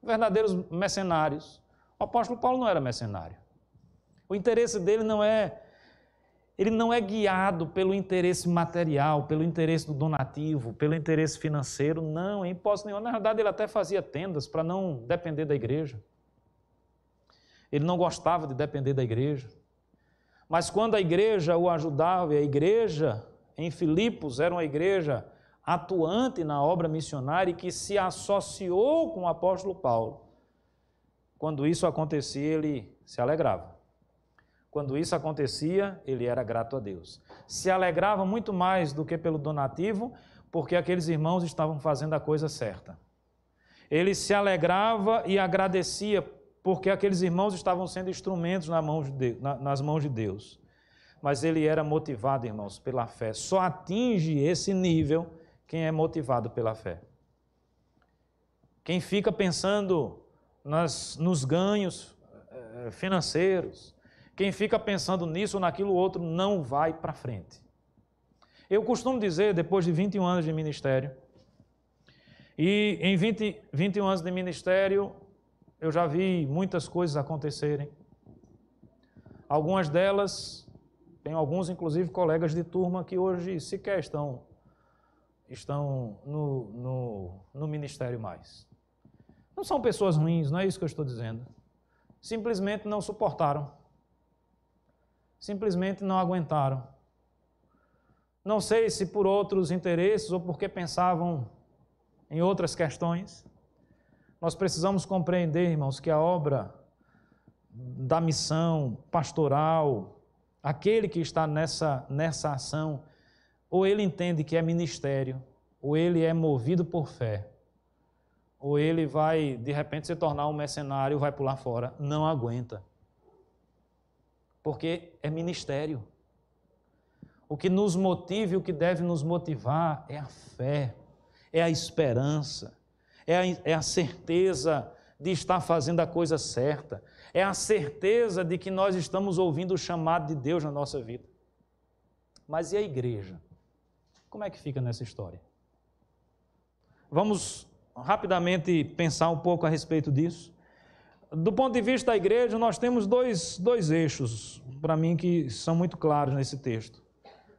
Speaker 1: Verdadeiros mercenários. O apóstolo Paulo não era mercenário. O interesse dele não é... Ele não é guiado pelo interesse material, pelo interesse do donativo, pelo interesse financeiro, não, em hipótese nenhuma. Na verdade, ele até fazia tendas para não depender da igreja. Ele não gostava de depender da igreja. Mas quando a igreja o ajudava, e a igreja em Filipos era uma igreja atuante na obra missionária e que se associou com o apóstolo Paulo, quando isso acontecia, ele se alegrava. Quando isso acontecia, ele era grato a Deus. Se alegrava muito mais do que pelo donativo, porque aqueles irmãos estavam fazendo a coisa certa. Ele se alegrava e agradecia, porque aqueles irmãos estavam sendo instrumentos nas mãos de Deus. Mas ele era motivado, irmãos, pela fé. Só atinge esse nível quem é motivado pela fé. Quem fica pensando nos ganhos financeiros, quem fica pensando nisso ou naquilo outro não vai para frente. Eu costumo dizer, depois de 21 anos de ministério, e em 21 anos de ministério, eu já vi muitas coisas acontecerem. Algumas delas, tem alguns, inclusive, colegas de turma que hoje sequer estão no ministério mais. Não são pessoas ruins, não é isso que eu estou dizendo. Simplesmente não suportaram. Simplesmente não aguentaram. Não sei se por outros interesses ou porque pensavam em outras questões. Nós precisamos compreender, irmãos, que a obra da missão pastoral, aquele que está nessa ação, ou ele entende que é ministério, ou ele é movido por fé, ou ele vai, de repente, se tornar um mercenário, vai pular fora, não aguenta. Porque é ministério. O que nos motiva e o que deve nos motivar é a fé, é a esperança, é a certeza de estar fazendo a coisa certa, é a certeza de que nós estamos ouvindo o chamado de Deus na nossa vida. Mas e a igreja? Como é que fica nessa história? Vamos rapidamente pensar um pouco a respeito disso. Do ponto de vista da igreja, nós temos dois eixos, para mim, que são muito claros nesse texto.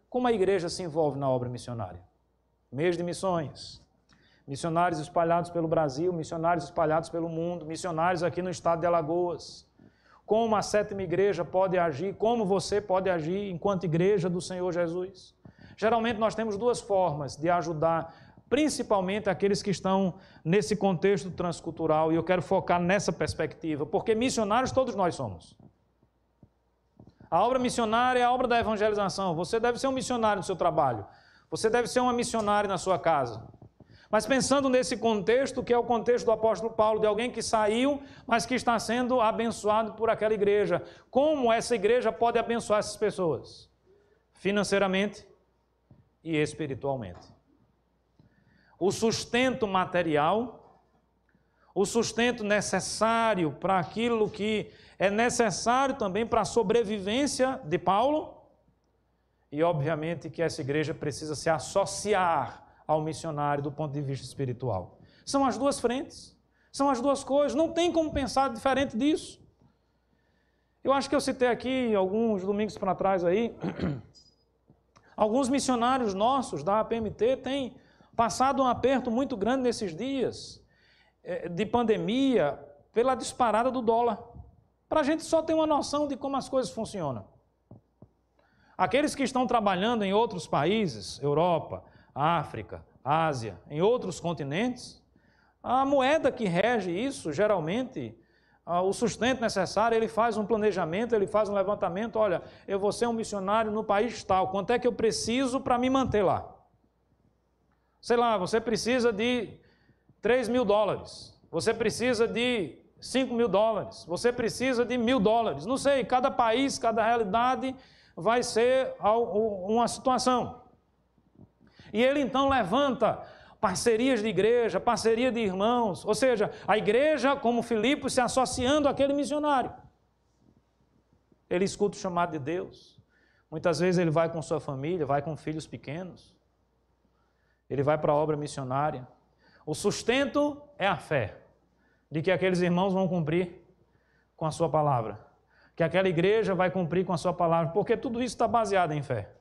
Speaker 1: Como a igreja se envolve na obra missionária? Mês de missões. Missionários espalhados pelo Brasil, missionários espalhados pelo mundo, missionários aqui no estado de Alagoas. como a sétima igreja pode agir, como você pode agir enquanto igreja do Senhor Jesus. Geralmente nós temos duas formas de ajudar, principalmente aqueles que estão nesse contexto transcultural, e eu quero focar nessa perspectiva, porque missionários todos nós somos. A obra missionária é a obra da evangelização. Você deve ser um missionário no seu trabalho. Você deve ser uma missionária na sua casa. Mas pensando nesse contexto, que é o contexto do apóstolo Paulo, de alguém que saiu, mas que está sendo abençoado por aquela igreja. Como essa igreja pode abençoar essas pessoas? Financeiramente e espiritualmente. O sustento material, o sustento necessário para aquilo que é necessário também para a sobrevivência de Paulo, e obviamente que essa igreja precisa se associar ao missionário do ponto de vista espiritual. São as duas frentes, são as duas coisas, não tem como pensar diferente disso. Eu acho que eu citei aqui, alguns domingos para trás aí, alguns missionários nossos da APMT têm passado um aperto muito grande nesses dias de pandemia pela disparada do dólar, para a gente só ter uma noção de como as coisas funcionam. Aqueles que estão trabalhando em outros países, Europa, África, Ásia, em outros continentes, a moeda que rege isso, geralmente, o sustento necessário, ele faz um planejamento, ele faz um levantamento, olha, eu vou ser um missionário no país tal, quanto é que eu preciso para me manter lá? Sei lá, você precisa de $3.000, você precisa de $5.000, você precisa de $1.000, não sei, cada país, cada realidade vai ser uma situação. E ele então levanta parcerias de igreja, parceria de irmãos, ou seja, a igreja, como Filipos, se associando àquele missionário. Ele escuta o chamado de Deus. Muitas vezes ele vai com sua família, vai com filhos pequenos. Ele vai para a obra missionária. O sustento é a fé de que aqueles irmãos vão cumprir com a sua palavra, que aquela igreja vai cumprir com a sua palavra, porque tudo isso está baseado em fé.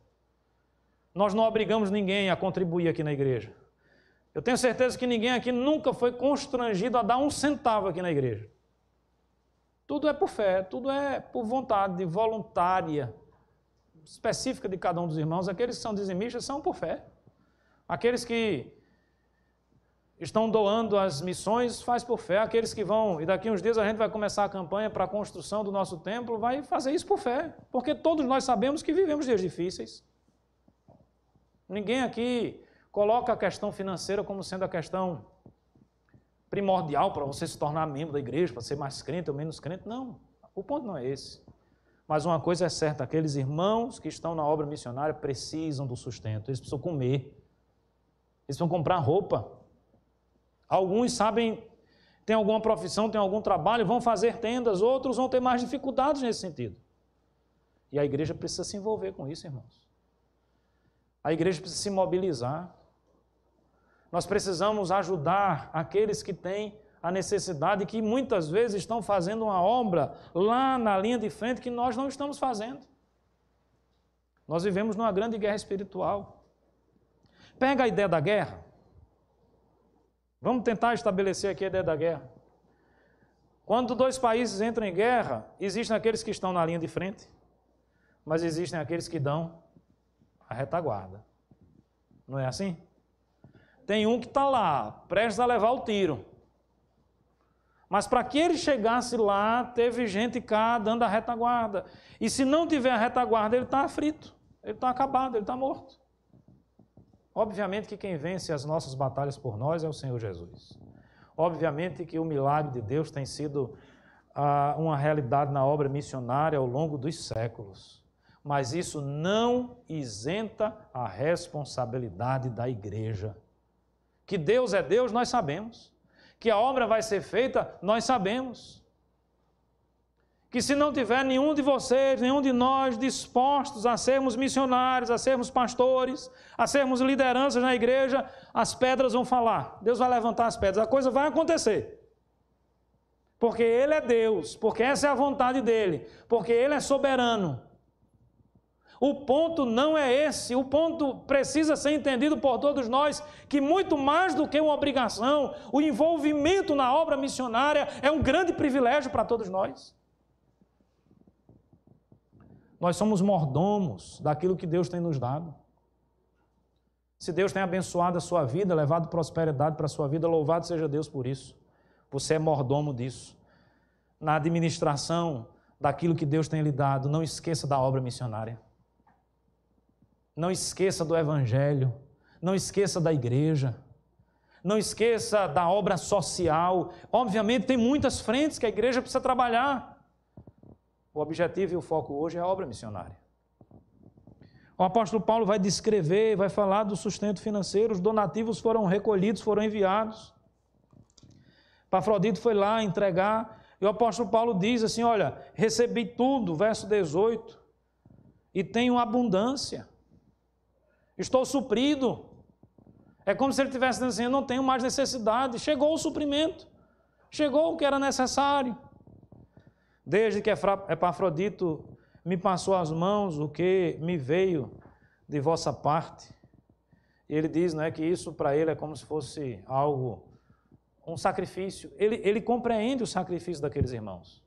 Speaker 1: Nós não obrigamos ninguém a contribuir aqui na igreja. Eu tenho certeza que ninguém aqui nunca foi constrangido a dar um centavo aqui na igreja. Tudo é por fé, tudo é por vontade voluntária, específica de cada um dos irmãos. Aqueles que são dizimistas são por fé. Aqueles que estão doando as missões, faz por fé. Aqueles que vão, e daqui uns dias a gente vai começar a campanha para a construção do nosso templo, vai fazer isso por fé, porque todos nós sabemos que vivemos dias difíceis. Ninguém aqui coloca a questão financeira como sendo a questão primordial para você se tornar membro da igreja, para ser mais crente ou menos crente. Não, o ponto não é esse. Mas uma coisa é certa, aqueles irmãos que estão na obra missionária precisam do sustento, eles precisam comer, eles precisam comprar roupa. Alguns sabem, têm alguma profissão, têm algum trabalho, vão fazer tendas, outros vão ter mais dificuldades nesse sentido. E a igreja precisa se envolver com isso, irmãos. A igreja precisa se mobilizar. Nós precisamos ajudar aqueles que têm a necessidade, que muitas vezes estão fazendo uma obra lá na linha de frente que nós não estamos fazendo. Nós vivemos numa grande guerra espiritual. Pega a ideia da guerra. Vamos tentar estabelecer aqui a ideia da guerra. Quando dois países entram em guerra, existem aqueles que estão na linha de frente, mas existem aqueles que dão a retaguarda. Não é assim? Tem um que está lá, prestes a levar o tiro. Mas para que ele chegasse lá, teve gente cá dando a retaguarda. E se não tiver a retaguarda, ele está aflito, ele está acabado, ele está morto. Obviamente que quem vence as nossas batalhas por nós é o Senhor Jesus. Obviamente que o milagre de Deus tem sido uma realidade na obra missionária ao longo dos séculos. Mas isso não isenta a responsabilidade da igreja. Que Deus é Deus, nós sabemos. Que a obra vai ser feita, nós sabemos. Que se não tiver nenhum de vocês, nenhum de nós dispostos a sermos missionários, a sermos pastores, a sermos lideranças na igreja, as pedras vão falar. Deus vai levantar as pedras, a coisa vai acontecer. Porque Ele é Deus, porque essa é a vontade dEle, porque Ele é soberano. O ponto não é esse, o ponto precisa ser entendido por todos nós, que muito mais do que uma obrigação, o envolvimento na obra missionária é um grande privilégio para todos nós. Nós somos mordomos daquilo que Deus tem nos dado. Se Deus tem abençoado a sua vida, levado prosperidade para a sua vida, louvado seja Deus por isso. Você é mordomo disso. Na administração daquilo que Deus tem lhe dado, não esqueça da obra missionária. Não esqueça do Evangelho. Não esqueça da igreja. Não esqueça da obra social. Obviamente, tem muitas frentes que a igreja precisa trabalhar. O objetivo e o foco hoje é a obra missionária. O apóstolo Paulo vai descrever, vai falar do sustento financeiro. Os donativos foram recolhidos, foram enviados. Epafrodito foi lá entregar. E o apóstolo Paulo diz assim, olha, recebi tudo, verso 18, e tenho abundância. Estou suprido. É como se ele estivesse dizendo assim, eu não tenho mais necessidade. Chegou o suprimento. Chegou o que era necessário. Desde que Epafrodito me passou as mãos, o que me veio de vossa parte. E ele diz, não é, que isso para ele é como se fosse algo, um sacrifício. Ele compreende o sacrifício daqueles irmãos.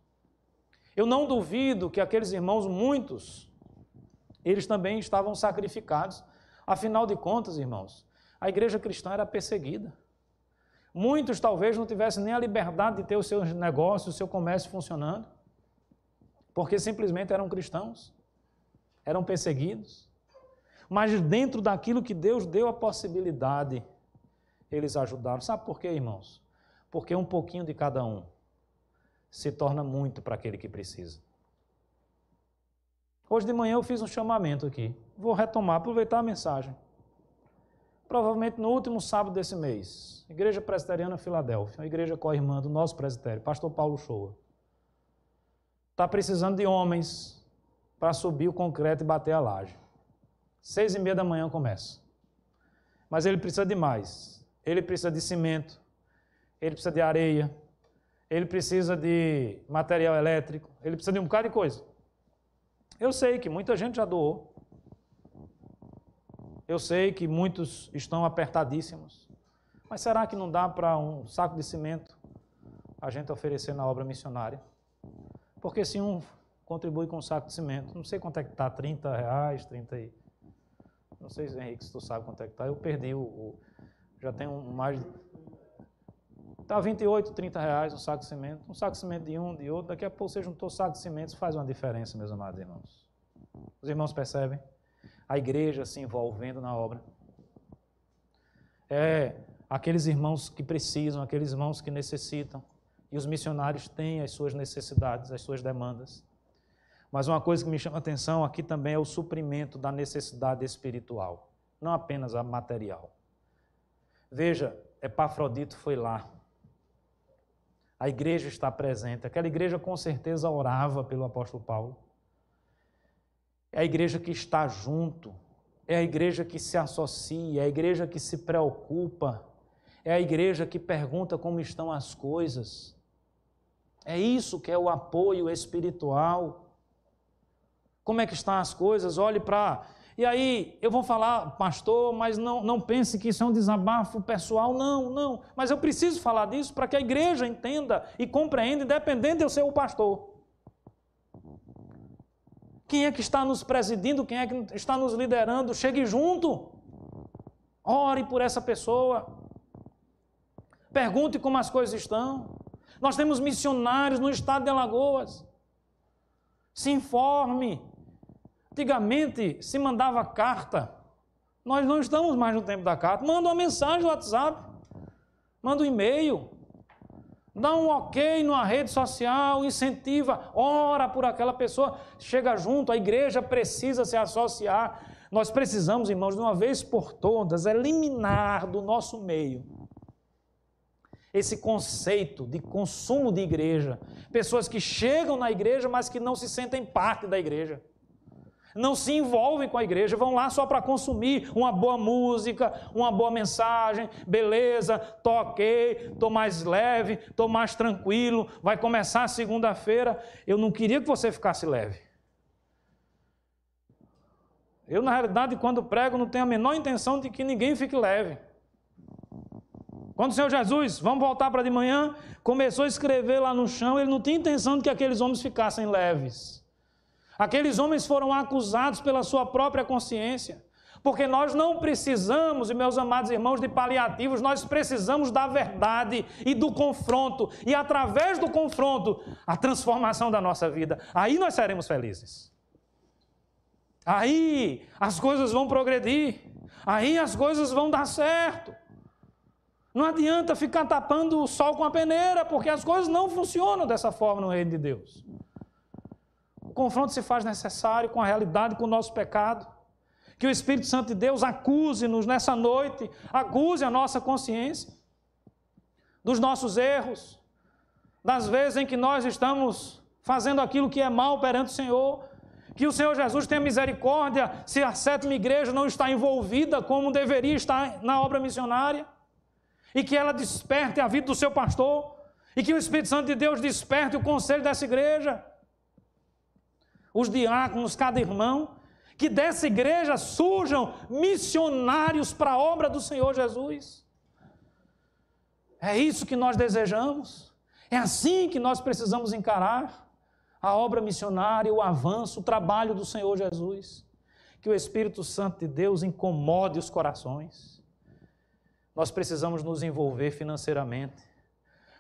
Speaker 1: Eu não duvido que aqueles irmãos, muitos, eles também estavam sacrificados. Afinal de contas, irmãos, a igreja cristã era perseguida. Muitos talvez não tivessem nem a liberdade de ter os seus negócios, o seu comércio funcionando, porque simplesmente eram cristãos, eram perseguidos. Mas dentro daquilo que Deus deu a possibilidade, eles ajudaram. Sabe por quê, irmãos? Porque um pouquinho de cada um se torna muito para aquele que precisa. Hoje de manhã eu fiz um chamamento aqui. Vou retomar, aproveitar a mensagem. Provavelmente no último sábado desse mês, Igreja Presbiteriana Filadélfia, a igreja co-irmã do nosso presbitério, pastor Paulo Shoa, está precisando de homens para subir o concreto e bater a laje. 6h30 da manhã começa. Mas ele precisa de mais. Ele precisa de cimento, ele precisa de areia, ele precisa de material elétrico, ele precisa de um bocado de coisa. Eu sei que muita gente já doou. Eu sei que muitos estão apertadíssimos. Mas será que não dá para um saco de cimento a gente oferecer na obra missionária? Porque se um contribui com um saco de cimento, não sei quanto é que está, R$30, 30 e... Não sei, Henrique, se tu sabe quanto é que está. Eu perdi já tenho mais... Está R$28, 30 um saco de cimento. Um saco de cimento de um, de outro. Daqui a pouco você juntou saco de cimento, isso faz uma diferença, meus amados irmãos. Os irmãos percebem? A igreja se envolvendo na obra. Aqueles irmãos que precisam, aqueles irmãos que necessitam. E os missionários têm as suas necessidades, as suas demandas. Mas uma coisa que me chama a atenção aqui também é o suprimento da necessidade espiritual, não apenas a material. Veja, Epafrodito foi lá. A igreja está presente. Aquela igreja com certeza orava pelo apóstolo Paulo. É a igreja que está junto, é a igreja que se associa, é a igreja que se preocupa, é a igreja que pergunta como estão as coisas. É isso que é o apoio espiritual. Como é que estão as coisas? Olhe para... E aí, eu vou falar, pastor, mas não pense que isso é um desabafo pessoal. Não. Mas eu preciso falar disso para que a igreja entenda e compreenda, independente de eu ser o pastor. Quem é que está nos presidindo? Quem é que está nos liderando? Chegue junto. Ore por essa pessoa. Pergunte como as coisas estão. Nós temos missionários no estado de Alagoas. Se informe. Antigamente se mandava carta. Nós não estamos mais no tempo da carta. Manda uma mensagem no WhatsApp. Manda um e-mail. Dá um ok numa rede social, incentiva, ora por aquela pessoa, chega junto, a igreja precisa se associar. Nós precisamos, irmãos, de uma vez por todas, eliminar do nosso meio esse conceito de consumo de igreja. Pessoas que chegam na igreja, mas que não se sentem parte da igreja. Não se envolvem com a igreja, vão lá só para consumir uma boa música, uma boa mensagem, beleza, tô ok, tô mais leve, tô mais tranquilo, vai começar a segunda-feira. Eu não queria que você ficasse leve. Eu, na realidade, quando prego, não tenho a menor intenção de que ninguém fique leve. Quando o Senhor Jesus, vamos voltar para de manhã, começou a escrever lá no chão, ele não tinha intenção de que aqueles homens ficassem leves. Aqueles homens foram acusados pela sua própria consciência. Porque nós não precisamos, e meus amados irmãos, de paliativos, nós precisamos da verdade e do confronto. E através do confronto, a transformação da nossa vida. Aí nós seremos felizes. Aí as coisas vão progredir. Aí as coisas vão dar certo. Não adianta ficar tapando o sol com a peneira, porque as coisas não funcionam dessa forma no reino de Deus. O confronto se faz necessário com a realidade, com o nosso pecado. Que o Espírito Santo de Deus acuse-nos nessa noite, acuse a nossa consciência dos nossos erros, das vezes em que nós estamos fazendo aquilo que é mal perante o Senhor. Que o Senhor Jesus tenha misericórdia se a sétima igreja não está envolvida como deveria estar na obra missionária, e que ela desperte a vida do seu pastor, e que o Espírito Santo de Deus desperte o conselho dessa igreja, os diáconos, cada irmão, que dessa igreja surjam missionários para a obra do Senhor Jesus. É isso que nós desejamos, é assim que nós precisamos encarar a obra missionária, o avanço, o trabalho do Senhor Jesus. Que o Espírito Santo de Deus incomode os corações. Nós precisamos nos envolver financeiramente.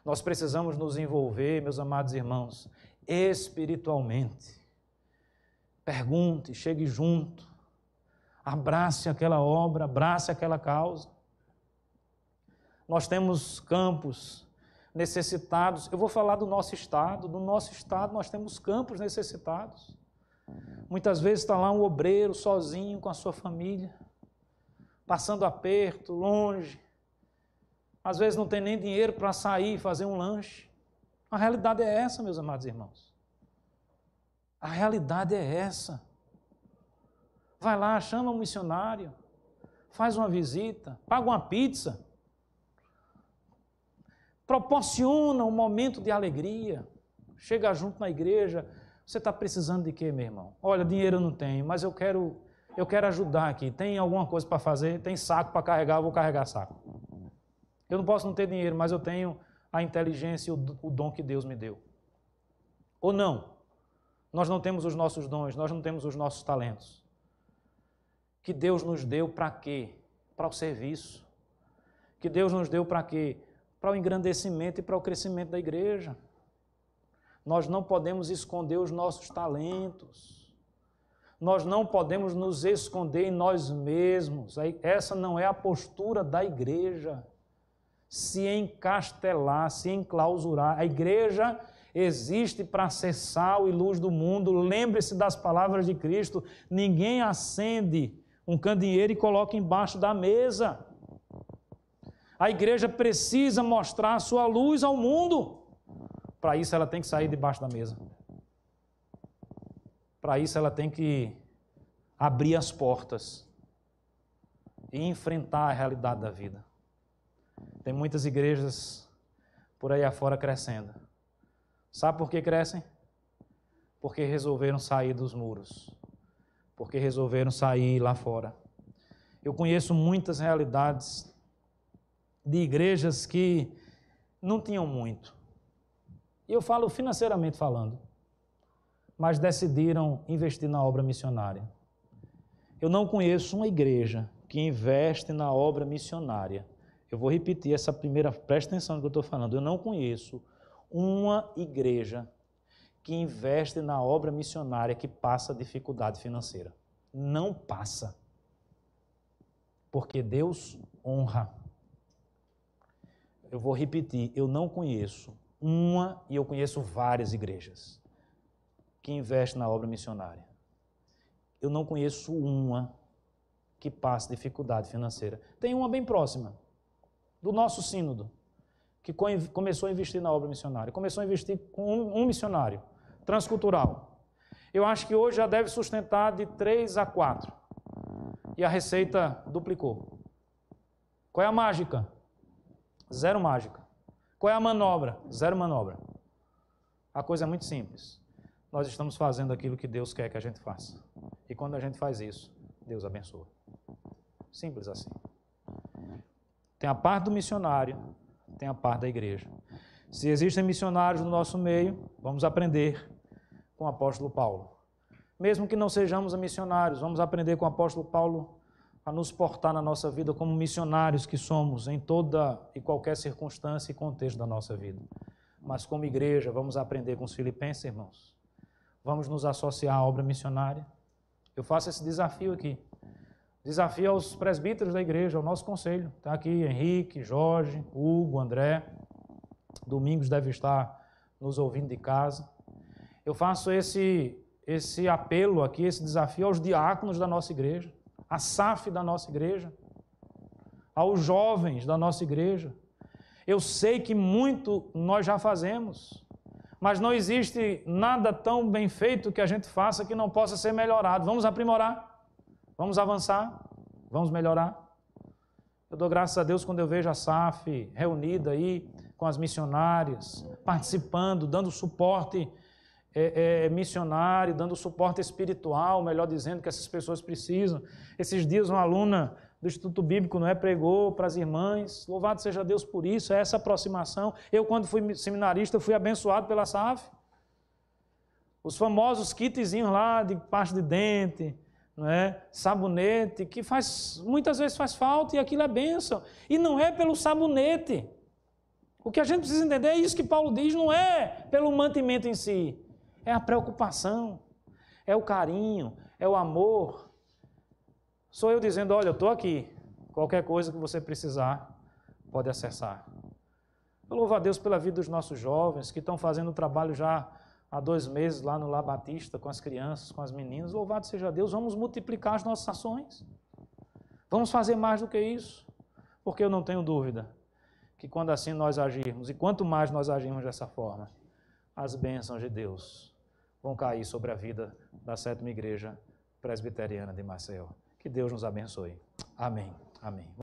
Speaker 1: Nós precisamos nos envolver, meus amados irmãos, espiritualmente. Pergunte, chegue junto. Abrace aquela obra, abrace aquela causa. Nós temos campos necessitados. Eu vou falar do nosso estado. No nosso estado nós temos campos necessitados. Muitas vezes está lá um obreiro sozinho com a sua família, passando aperto, longe. Às vezes não tem nem dinheiro para sair e fazer um lanche. A realidade é essa, meus amados irmãos. A realidade é essa. Vai lá, chama um missionário, faz uma visita, paga uma pizza, proporciona um momento de alegria, chega junto na igreja. Você está precisando de quê, meu irmão? Olha, dinheiro eu não tenho, mas eu quero ajudar aqui. Tem alguma coisa para fazer? Tem saco para carregar? Eu vou carregar saco. Eu não posso não ter dinheiro, mas eu tenho a inteligência e o dom que Deus me deu. Ou não? Nós não temos os nossos dons, nós não temos os nossos talentos. Que Deus nos deu para quê? Para o serviço. Que Deus nos deu para quê? Para o engrandecimento e para o crescimento da igreja. Nós não podemos esconder os nossos talentos. Nós não podemos nos esconder em nós mesmos. Essa não é a postura da igreja. Se encastelar, se enclausurar. A igreja existe para ser sal e luz do mundo. Lembre-se das palavras de Cristo. Ninguém acende um candeeiro e coloca embaixo da mesa. A igreja precisa mostrar a sua luz ao mundo. Para isso ela tem que sair debaixo da mesa. Para isso ela tem que abrir as portas e enfrentar a realidade da vida. Tem muitas igrejas por aí afora crescendo. Sabe por que crescem? Porque resolveram sair dos muros. Porque resolveram sair lá fora. Eu conheço muitas realidades de igrejas que não tinham muito. E eu falo financeiramente falando. Mas decidiram investir na obra missionária. Eu não conheço uma igreja que investe na obra missionária. Eu vou repetir essa primeira, presta atenção no que eu estou falando. Eu não conheço uma igreja que investe na obra missionária que passa dificuldade financeira. Não passa. Porque Deus honra. Eu vou repetir, eu não conheço uma, e eu conheço várias igrejas que investem na obra missionária. Eu não conheço uma que passa dificuldade financeira. Tem uma bem próxima, do nosso sínodo, que começou a investir na obra missionária. Começou a investir com um missionário, transcultural. Eu acho que hoje já deve sustentar de 3 a 4. E a receita duplicou. Qual é a mágica? Zero mágica. Qual é a manobra? Zero manobra. A coisa é muito simples. Nós estamos fazendo aquilo que Deus quer que a gente faça. E quando a gente faz isso, Deus abençoa. Simples assim. Tem a parte do missionário, tem a parte da igreja. Se existem missionários no nosso meio, vamos aprender com o apóstolo Paulo. Mesmo que não sejamos missionários, vamos aprender com o apóstolo Paulo a nos portar na nossa vida como missionários que somos em toda e qualquer circunstância e contexto da nossa vida. Mas como igreja, vamos aprender com os filipenses, irmãos. Vamos nos associar à obra missionária. Eu faço esse desafio aqui. Desafio aos presbíteros da igreja, ao nosso conselho. Está aqui Henrique, Jorge, Hugo, André. Domingos deve estar nos ouvindo de casa. Eu faço esse apelo aqui, esse desafio aos diáconos da nossa igreja, à SAF da nossa igreja, aos jovens da nossa igreja. Eu sei que muito nós já fazemos, mas não existe nada tão bem feito que a gente faça que não possa ser melhorado. Vamos aprimorar, vamos avançar, vamos melhorar. Eu dou graças a Deus quando eu vejo a SAF reunida aí com as missionárias, participando, dando suporte missionário, dando suporte espiritual, melhor dizendo, que essas pessoas precisam. Esses dias uma aluna do Instituto Bíblico pregou para as irmãs, louvado seja Deus por isso, é essa aproximação. Eu, quando fui seminarista, fui abençoado pela SAF. Os famosos kitzinhos lá de pasta de dente, não é? Sabonete, que muitas vezes faz falta e aquilo é bênção. E não é pelo sabonete. O que a gente precisa entender é isso que Paulo diz, não é pelo mantimento em si. É a preocupação, é o carinho, é o amor. Sou eu dizendo, olha, eu estou aqui. Qualquer coisa que você precisar, pode acessar. Eu louvo a Deus pela vida dos nossos jovens, que estão fazendo o trabalho já há 2 meses lá no Lar Batista, com as crianças, com as meninas. Louvado seja Deus, vamos multiplicar as nossas ações. Vamos fazer mais do que isso, porque eu não tenho dúvida que quando assim nós agirmos, e quanto mais nós agirmos dessa forma, as bênçãos de Deus vão cair sobre a vida da 7ª Igreja Presbiteriana de Maceió. Que Deus nos abençoe. Amém. Amém.